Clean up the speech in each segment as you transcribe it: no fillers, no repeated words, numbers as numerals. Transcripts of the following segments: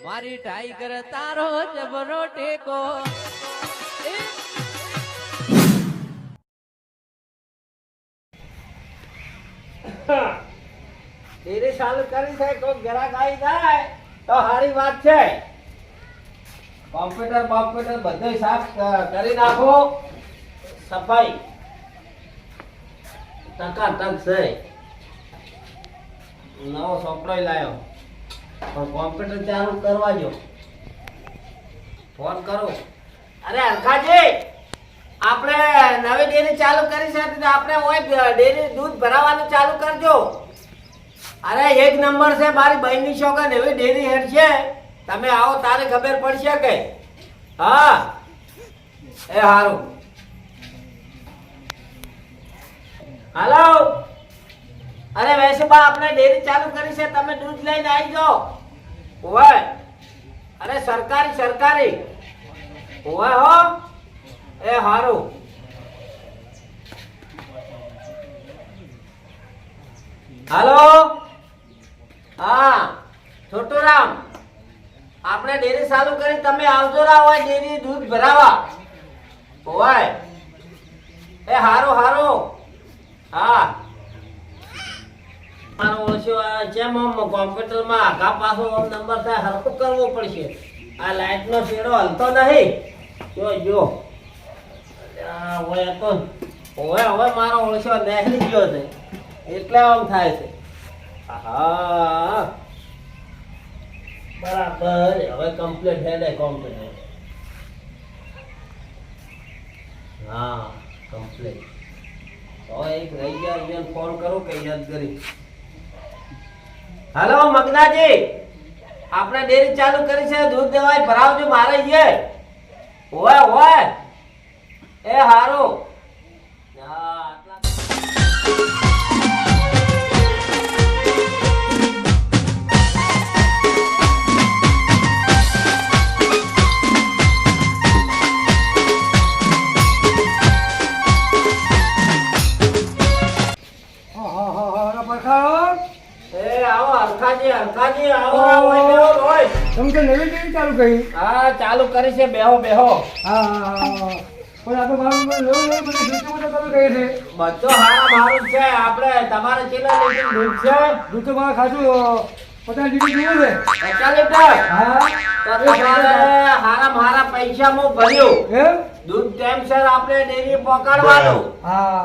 મારી ટાઈગર તારો જબરો ટેકો ડેરી ચાલુ કરી છે કોઈ ગ્રાહક આવી જાય તો સારી વાત છે. કોમ્પ્યુટર બધું સાફ કરી નાખો. સફાઈ ટકાટક છે. નવો સોફ્ટવેર લાવ્યો પણ કોમ્પ્યુટર ચાલુ કરવા જો ફોન કરો. અરે હરખાજી, આપણે નવી ડેરી ચાલુ કરી છે તો આપણે ઓય ડેરી દૂધ ભરાવાનું ચાલુ કરજો. અરે એક નંબર છે મારી બહેનની છોકરા એવી ડેરી હેડ છે. તમે આવો તારે ખબર પડશે કે હા એ હારું. હાલો, અરે વૈશુબા આપણે ડેરી ચાલુ કરી છે, તમે દૂધ લઈને આવી જાઓ. ઓય અરે સરકારી ઓય હો એ હારું. હાલો, હા છોટુરામ, આપણે ડેરી ચાલુ કરી, તમે આવજો રા હોય ડેરી દૂધ ભરાવા. ઓય એ હારું હા. મારો ઓછો જેમ કોમ્પ્યુટરમાં આગા પાછો નંબર થાય હરખું કરવો પડશે. આ લાઈટનો શેડો હલતો નહીં. જો ઓય તો હવે મારો ઓછો નીકળી ગયો છે એટલે આમ થાય છે. હા બરાબર, હવે કમ્પ્લીટ હેડે કોમ્પ્યુટર. હા કમ્પ્લીટ. તો એક રહી ગયા એને ફોન કરું કે યાદ કરી. હાલો મગનાજી, આપણે ડેરી ચાલુ કરી છે, દૂધ દેવાય ભરાવજો મારે એ. ઓય એ હારું. હા હરખાજી આવો. તમે તો નવી ડેરી ચાલુ કરી? હા ચાલુ કરી છે. બેહો હા પણ આપણે મારું નવું બધું તમે કહે છે બધો મારું છે. આપણે તમારે કેટલા લીટર દૂધ છે? દૂધ તો મારે ખાસું 50 લીટર જેવું છે. 50 લીટર? હા તો તમારે મારા પૈસા હું ભર્યું. એમ દૂધ ટાઈમસર આપણે ડેરી પકડવાનું. હા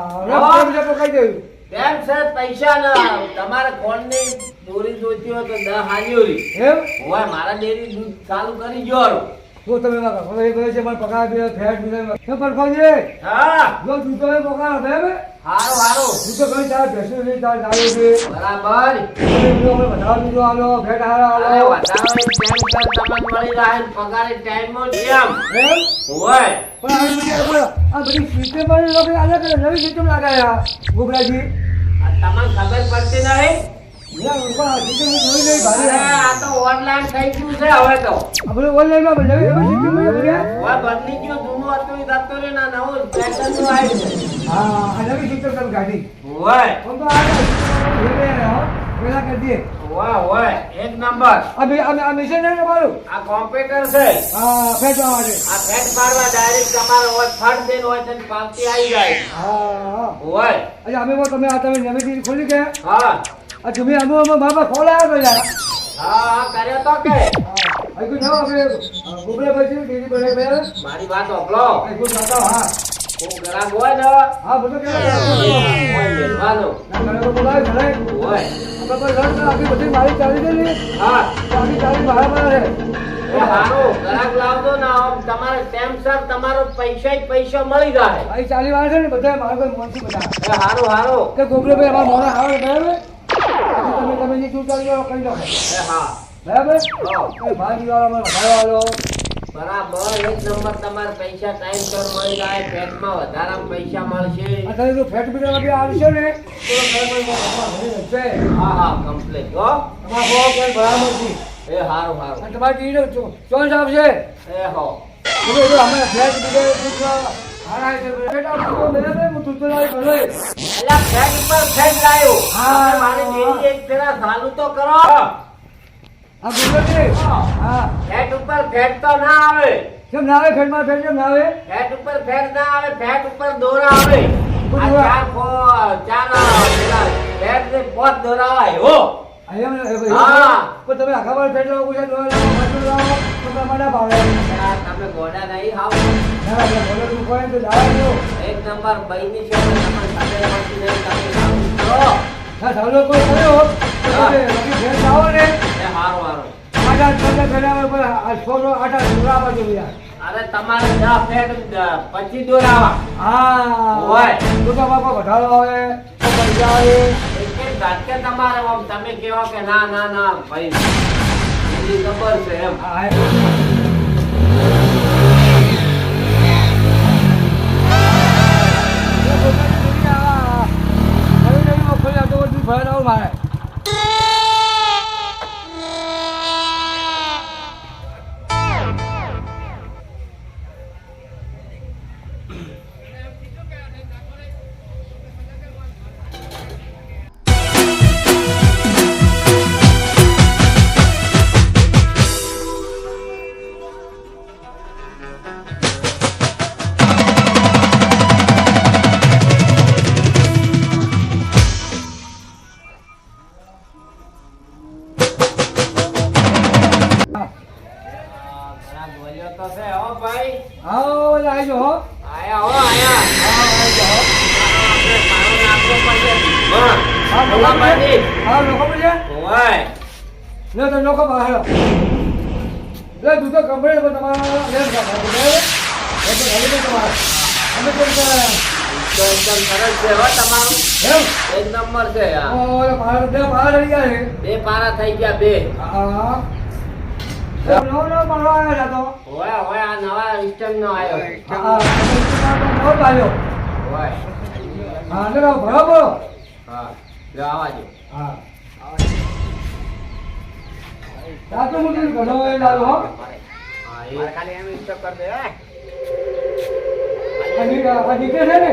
પકડી દઉં. ટાઈમસર પૈસા ના. તમારે કોણની દોરી જોઈતી હોય તો 10 હાજરી. એમ હોય મારા ડેરી દૂધ ચાલુ કરી જોરો. જો તમે છે પણ પગાર બી ફેટ બી કેમ પરખોજે. હા જો દૂધ તમે પગાર બરાબર. હારું દૂધ તો ઘણી ચાર ભેંસો છે, ચાર ગાયો છે. બરાબર. વધારે બીજો આલો ફેટ હારા અરે આલો. વધારે ટાઈમસર તમને મળી રહે ને પગારે ટાઈમમાં જ એમ. એમ હોય પણ આ બધી સિસ્ટમ પણ લોકો આલે કરે, નવી સિસ્ટમ લાગાયા ગોબરાજી. તમને ખબર પડતી નહીં? ના ઉપર સિસ્ટમ નવી નવી ભારે. અરે આ તો ઓનલાઈન થઈ ગયું છે હવે તો. આપણે ઓનલાઈનમાં નવી નવી સિસ્ટમ લાગ્યા. હવે બદલી ગયું, જૂનું હતું એ જતું રહ્યું, ના નવું ફેશનનું આવ્યું છે. હા આ નવી સિસ્ટમ તમે કાઢી. હોય આમ તો આ પેલા કરી દે. હોય એક નંબર. આ મિશન છે તમારું? આ કોમ્પ્યુટર છે. હા ફેટ માટે. આ ફેટ પાડવા ડાયરેક્ટ તમારે હોય ફટ દેન હોય તો પાવતી આવી જાય. હા હોય અચ્છા અમે તમે નવી ડેરી ખોલી કે? હા આ તમે અમે બાબા ખોલાયા તો યાર. હા કર્યો તો કે આઈકુ જાઓ આપણે ગોબરા પછી ડેરી બનાવી મારી વાત ઓકલો. આઈકુ જાતા. હા કોઈ ગ્રાહક હોય ને હા બધું કે હોય મેળવાનું. ના ઘરે બોલાય ઘરે હોય આપણે પર લડ આપી બધી મારી ચાલી ગઈ ને. હા આપી ચાલી બરાબર છે. એ હારું ગ્રાહક લાવજો ને આમ તમારે ટાઈમસર તમારો પૈસા મળી જાય. આ ચાલી વાર છે ને બધા મારા કોઈ મોનથી બધા. એ હારું કે ગોબરે ભાઈ અમારા મોણા આવે બરાબર. તમે જે તું ચાલી જાઓ કરી નાખો એ હા બરાબર. હા. એ ભાજી વાળો અમારો વધારે વાળો. બરાબર એક નંબર. તમારે પૈસા ટાઈમસર મળી જાય. ફેટમાં વધારામાં પૈસા મળશે. આ તમે જો ફેટ બીટા વાળી આવશે ને તો ઘરે છે. હા કમ્પ્લીટ હો. તમારા બહુ કોઈ બરાબર છે. એ હારું અને તમારી ટીનો ચોઈસ આવશે. એ હો તો અમે ફેટ બીટા પૂછવા હારા છે. ફેટ આપો બરાબર હું તું તો લાવી ભલે. એલા ફેટ ઉપર ફેટ લાયો. હા. મારી ડેરી એક ફેરા ચાલુ તો કરો. આ ગુજરાતી હા ફેટ ઉપર ફેટ તો ના આવે. કેમ ના આવે ફેટમાં ફેટ કેમ ના આવે ફેટ ઉપર ફેટ ના આવે, ફેટ ઉપર દોરા આવે. આ ચાર પેલા ફેટ ને પોત દોરા આવે હો. હા. પણ તમે આખા વાર ફેટ લાવો છે દોરા લાવો તો તમારે ના ભાવે તમે ગોડા નહીં હાવ. ના ના બોલો તું કોઈ તો જાવ એક નંબર બઈની છે તમારે સાથે મળતી નહીં તમે જાઓ. હા સાલો કોઈ કર્યો બાકી ફેટ લાવો ને એ હારો હારો. આટા તમને ફેરાવે પર આ છોરો આટા દોરા બાજુ યાર અરે તમારે 10 ફેટ 25 દોરાવા. હા હોય. તો બાપા ઘટાડો આવે તો પૈસા આવે એક ઝાટકે તમારે આમ તમે કહો કે ના ના ના ભાઈ એની ખબર છે એમ. મારે ઘણા બોલ્યો તો છે હો ભાઈ. આવો આવજો હો આયા હો આયા. આપણે પાણો નાખવો પડશે. હા બોલા ભાઈ. હા લોકો બોલે ઓય લે તો લોકો બહાર લે તું તો કંપની પર તમારા લે એટલે ખાલી તમારા અમે તો તો એકદમ સરસ છે હો તમારું. એમ એક નંબર છે આ. ઓલે બહાર દે બહાર આવી ગયા છે બે પારા થઈ ગયા બે. હા નો નો મળવા આવ્યા તો ઓય ઓય આ નવા સિસ્ટમ નો આવ્યો. હા બહુ આવ્યો ઓય હા લે બરાબર હા લે આવા જો. હા સાચું મુઠી ઘણો એ લાલો હો હા એ ખાલી એમ ઇન્સ્ટોલ કર દે. આ નીચે છે ને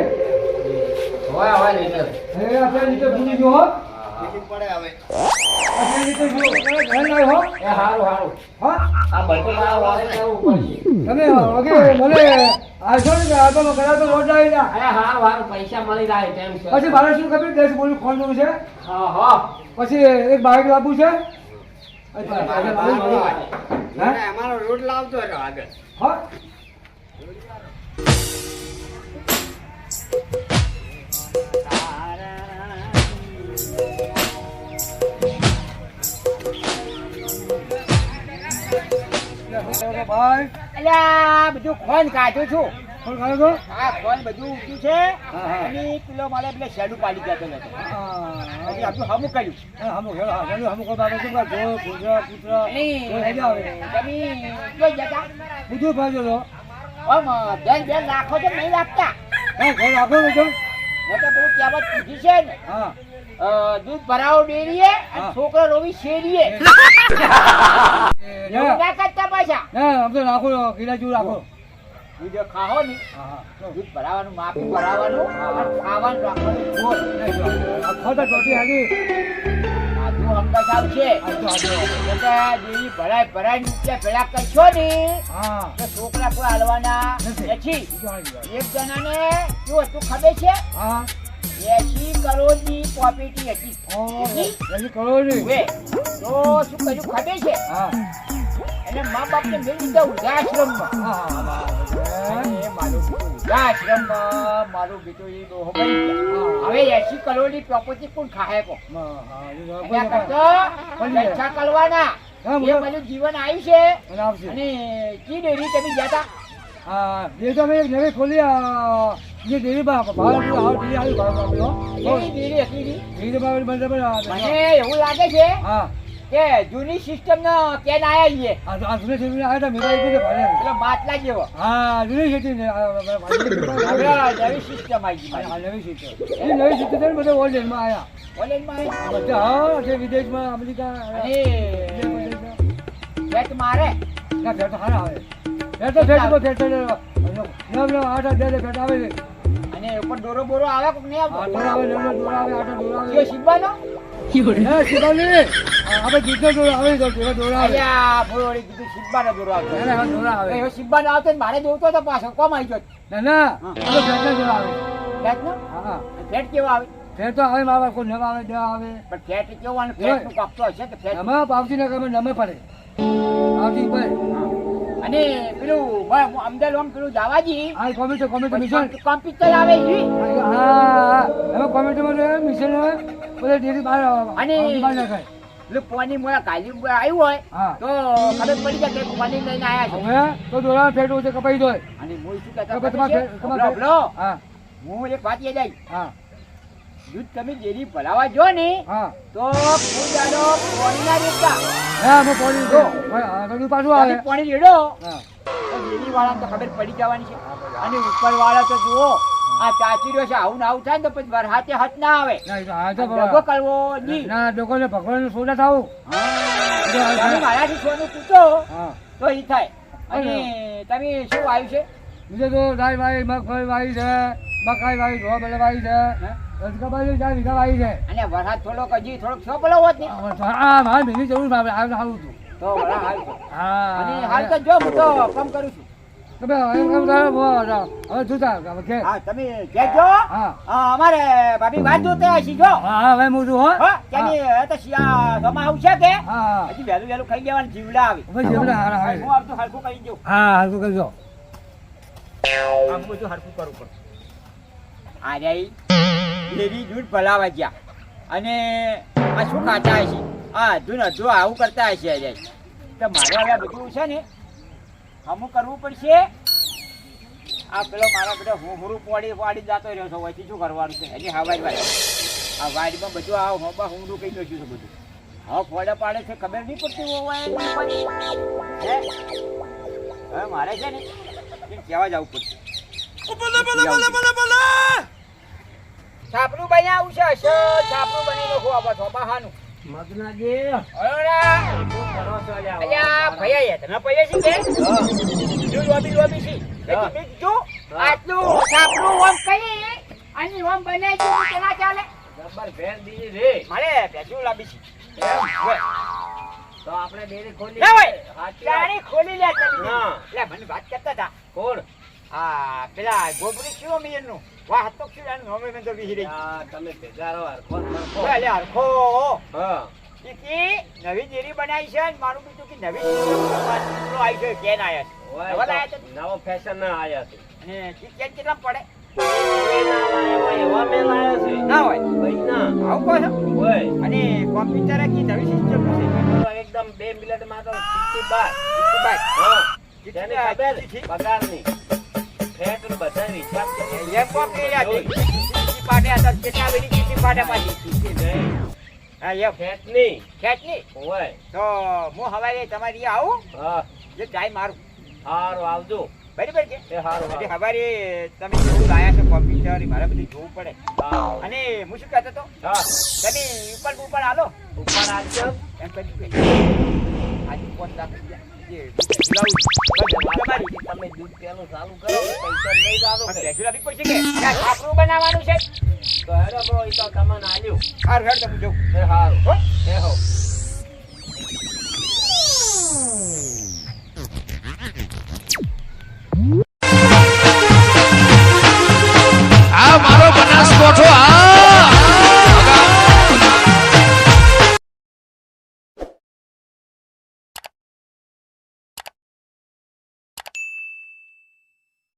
ઓય ઓય લીધે. એ આપણે નીચે ભૂલી ગયો હો પડે હવે. આપણે નીચે જો ઘર લાવ હો એ હારું હારું. હા આ બધું મારા વાળે કરવું પડશે. તમે વગે મને આજો ને આ તો કરા તો રોજ આવી જા એ હારું હારું પૈસા મળી જાય તેમ છે. પછી મારે શું ખબર દેશ બોલું ખોલવું છે હા હા. પછી એક બાઈક લાવવું છે અમારો રોડ લાવતો હતો આગળ. હા ભાઈ અલ્યા બધું ખોન કાઢ્યું છું. કોણ ખાયો તો આ ખોન બધું ઉગ્યું છે હા, હા. અને કિલો મારે પેલે શેડું પાડી જતો હતો. હજી આપણું હમું કર્યું. હમું કોઈ બાબત શું જો પુત્ર પુત્ર અને કોઈ હેજા આવે તમે જોઈ જતા બધું ભાજો તો આમ બેન રાખો તો નહીં રાખતા. હા ઘર રાખો બેટો મેં તો પેલું કહેવત કીધી છે ને હા દૂધ ભરાવો ડેરીએ અને હા. છોકરો રોવી શેરીએ. એવું ના કરતા પાછા ના આમ તો રાખો કિલા જેવું રાખો દૂધ ખાઓ ને હા દૂધ ભરાવાનું માપી ભરાવાનું અને ખાવાનું રાખવાનું ગોળ. ખોટા ચોટી હાજી આદુ હમણાં આવશે એટલે દેવી ભરાય ભરાય નીચે ભેળા કરશો ને હા તો છોકરા કોઈ હાલવાના નથી. નથી. એક જણાને શું હતું ખબર છે? હા 80 કરોડની પ્રોપર્ટી હતી. જલ્દી કરો ને હવે તો શું કર્યું ખબર છે? હા એને મા બાપને મેળવી દીધા વૃદ્ધાશ્રમમાં. અને મારું બેટું વૃદ્ધાશ્રમમાં મારું બેટું એ ડોહો બની ગયા. હવે 80 કરોડની પ્રોપર્ટી કોણ ખાહે કો? એના કરતા પૈસા કરવાના. હા, એ બોલો. બધું જીવન આવ્યું છે. આવશે અને કી ડેરી તમે ગયા હતા? હા એ તો અમે એક નવી ખોલી જે ડેરી ભાવ ડેરી આવી ભાવ કેવી ડેરી હતી ઈ? ડેરી ભાવ બંધ મને એવું લાગે છે હા કે જૂની સિસ્ટમ નો કેન આયા છીએ. આ જૂની ખેતી આવ્યા હતા મેરા એક ભાડે એટલે માટલા જેવો. હા જૂની ખેતી ને હવે નવી સિસ્ટમ આવી ગઈ. નવી ખેતી એ નવી ખેતી છે ને બધા ઓનલાઈનમાં આવ્યા કોલેજમાં આવી. બધા હા તે વિદેશમાં અમેરિકા અને ખેત મારે ના ફેર તો સારા આવે ફેર તો ફેર ફેર નવ નવ 8 10 ફેર આવે છે અને ઉપર દોરો બોરો આવે કોક નહીં હા આવતો? દોરા આવે નવ દોરા આવે 8 દોરા કયો આવે શીખવાનો? એ શિવાજી, આપણે દૂધનો દોરો આવે તો કેવો દોરો આવે? અલ્યા ફોડી કીધું સિબ્બાનો દોરો આવતો. એને હવે દોરો આવે. એ સિબ્બાનો આવતો ને મારે દોરતો તો પાછો કોમ આવી ગયો. ના ના, આપણે ફેટનો દોરો આવે. ફેટનો? હા, ફેટ કેવો આવે? ફેટ તો આવે માવા કોઈ નવા આવે દેવા આવે. પણ ફેટ કેવો અને ફેટનું કાપતો હશે કે ફેટ? નમા પાવતી ને કમે નમે પડે. પાવતી પડે. અને પેલું અમદાવાદ આમ પેલું દાવાજી આ કોમેન્ટ મિશન. કોમ્પ્યુટર આવે છે. હા, એમાં કોમેન્ટમાં મિશન હોય બધે ડેરી બહાર અને બહાર નાખાય. એટલે પાણી મોયા કાલી આવ્યું હોય હા. તો ખબર પડી જાય કે પાણી લઈને આયા છે. હવે તો દોરા ફેટ ઓછે કપાઈ દોય. અને હું શું તો કહેતો તમારે ખબર છે? હા હું એક વાત એ જાય હા દૂધ તમે ડેરી ભરાવા જો ને હા તો પૂજાનો પાણીના રેતા હા હું પાણી દો તો પાછું આવે. તમે પાણી રેડો હા તો ડેરી વાળા તો ખબર પડી જવાની છે. અને ઉપર વાળા તો જુઓ આ ચાચી રહ્યો છે આવું ને આવું થાય ને તો પછી વરસાદે હાથ ના આવે. ના એ તો હા તો દગો કરવો નહીં. ના લોકોને ભગવાન સોડા થાવું. તમે મારાથી સોનું પૂછો હા તો એ થાય. અને તમે શું આવ્યું છે? બીજે તો દાળ વાળી મગફળી વાળી છે, મકાઈ વાળી, ઢોળ બેલા વાળી છે, રસગુલ્લા ચાર વીઘા વાળી છે. અને વરસાદ થોડોક હજી થોડોક છોપલો હોત ને હા મારે ભેગી જરૂર છે, આપણે આવે સારું હતું. તો વરસાદ હાલ છે. હા અને હાલ તો જો હું તો કામ કરું છું. તમે એમ કામ કરો હવે જોતા હવે કે હા તમે કહેજો. હા અમારે ભાભી વાત જોતા હશી જો. હા હવે હું છું હો. હા ત્યાંની તો શિયા સમા આવશે કે હા હજી વહેલું વહેલું ખાઈ જવાનું જીવડા આવે. હવે જેવડા હારા આવે. હું આવતું હરખું કરી દઉં. હા હારું કરજો. આમ બધું હરખું કરવું પડે. આ રહી દેવી દૂધ ભલાવા ગયા અને આ શું ખાતા હશે? હા અધૂન અધૂ આવું કરતા હશે અજય. તો મારે હવે બધું છે ને અમુક કરવું પડશે. આ પેલો મારા બધા હું પાડી જતો રહ્યો છો વચ્ચે શું કરવાનું છે? હજી હવાજ વાય આ વાડીમાં બધું આ હોબા હુંડું કહી દઉં છું બધું. હવે ફોડા પાડે છે ખબર નહીં પડતી હોય હવે મારે છે ને કહેવા જવું પડશે. છાપરું બની આવું છે છાપરું બની નાખો આવા થોબાહાનું. મગનાજી અરે શું કરો છો લ્યા? અલ્યા ભૈયા તને પૈયા છે કે જો લોબી છે એટલે મેં કીધું આટલું છાપરું ઓમ કરી અને ઓમ બનાવી દીધું કેના ચાલે? જબ્બર ભેર દીધી રે. મારે બેસું લાબી છે તો આપણે ડેરી ખોલી ના હોય સાચી વાત. ગાડી ખોલી લે તમે. હા. લે મને વાત કરતા હતા કોણ? આ પેલા ગોબરી કયો મીરનું વાહ તો કયો એનું નોમે મેં તો વિહી રહી. આ તમે ભેગારો હરખો ને હરખો. લે હરખો હા નવી ડેરી બનાવી છે અને મારું બીજું કે નવી ડેરી આવી છે કેન આયા છે ઓય નવા લાયા છે તો નવો ફેશન ના આયા છે. અને કેન કેટલા પડે કોઈ ના લાયા હોય એવા મેં લાયા છે. ના હોય ભાઈ ના આવું કહો છો હોય અને કોમ્પ્યુટર કી નવી સિસ્ટમ છે તો એકદમ 2 મિનિટમાં તો 65 બાય હા તેને કેટલા ખબર કેટલી? પગારની ફેટ ને બધા હિસાબ કરી એ કોમ્પ્યુટર છે કી પાટે આ કેટલા વેડી કી પાટે પાછી હા એ ફેટ ની ખેંચની હોય તો હું હવારે તમારી આવું હા જે ટાઈમ મારું હારું આવજો. બરાબર કે એ હારું એટલે હારું. હવારે તમે શું લાયા છો કોમ્પ્યુટર મારે બધું જોવું પડે. હા અને હું શું કહેતો હતો હા તમે ઉપર હાલો ઉપર આવજો. એમ કરી આજે 5 લાખ રૂપિયા જે લાવું તમારી તમે દૂધ પેલું ચાલુ કરો પૈસા લઈ જાઓ કે પેસું લાવી પડશે કે છાપરું બનાવવાનું છે તો હેડો બ્રો ઈ તો તમને આલ્યું. હાર હેડ તમે જો એ હારું હો એ હો